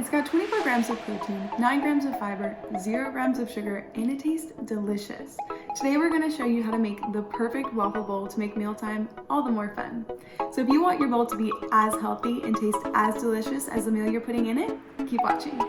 It's got 24 grams of protein, 9 grams of fiber, 0 grams of sugar, and it tastes delicious. Today we're going to show you how to make the perfect waffle bowl to make mealtime all the more fun. So if you want your bowl to be as healthy and taste as delicious as the meal you're putting in it, keep watching.